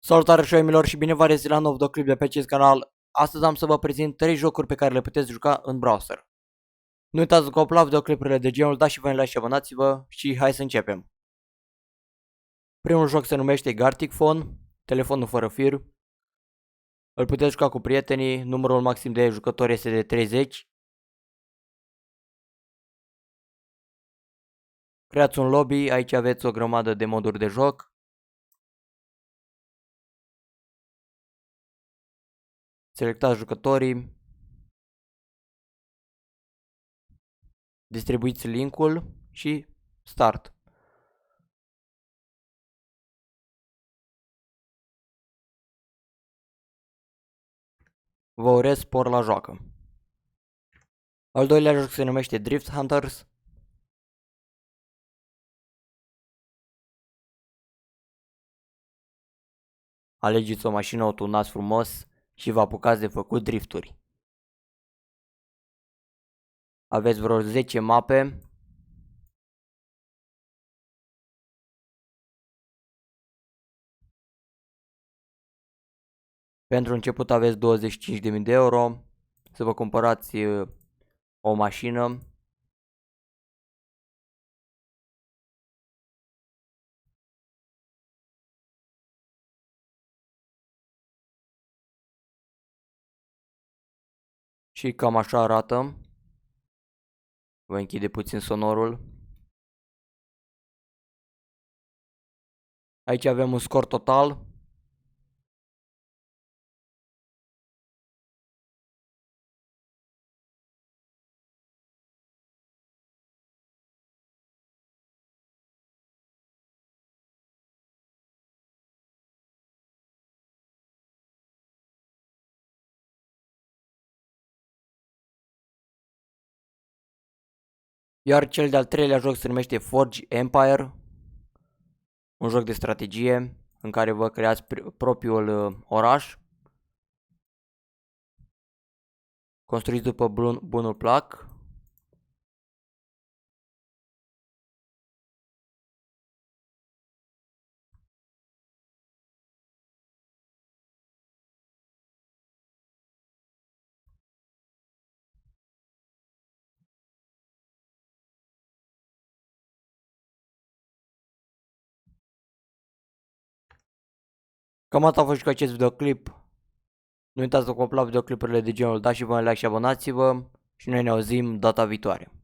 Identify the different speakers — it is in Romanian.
Speaker 1: Salutare șoimilor și bine v-am regăsit la un nou videoclip de pe acest canal. Astăzi am să vă prezint 3 jocuri pe care le puteți juca în browser. Nu uitați să copilați videoclipurile de genul, dați și voi un like și abonați-vă și hai să începem. Primul joc se numește Gartic Phone, telefonul fără fir. Îl puteți juca cu prietenii, numărul maxim de jucători este de 30. Creați un lobby, aici aveți o grămadă de moduri de joc. Selectați jucătorii. Distribuiți linkul și start. Vă urez spor la joacă. Al doilea joc se numește Drift Hunters. Alegeți o mașină, o tunați frumos și vă apucați de făcut drifturi. Aveți vreo 10 mape. Pentru început aveți 25.000 de euro să vă cumpărați o mașină. Și cam așa arată. Vă închide puțin sonorul. Aici avem un scor total. Iar cel de-al treilea joc se numește Forge Empire. Un joc de strategie în care vă creați propriul oraș. Construiți după bunul plac. Cam atât a fost și cu acest videoclip. Nu uitați să copilați videoclipurile de genul, dați și vă un like și abonați-vă și noi ne auzim data viitoare.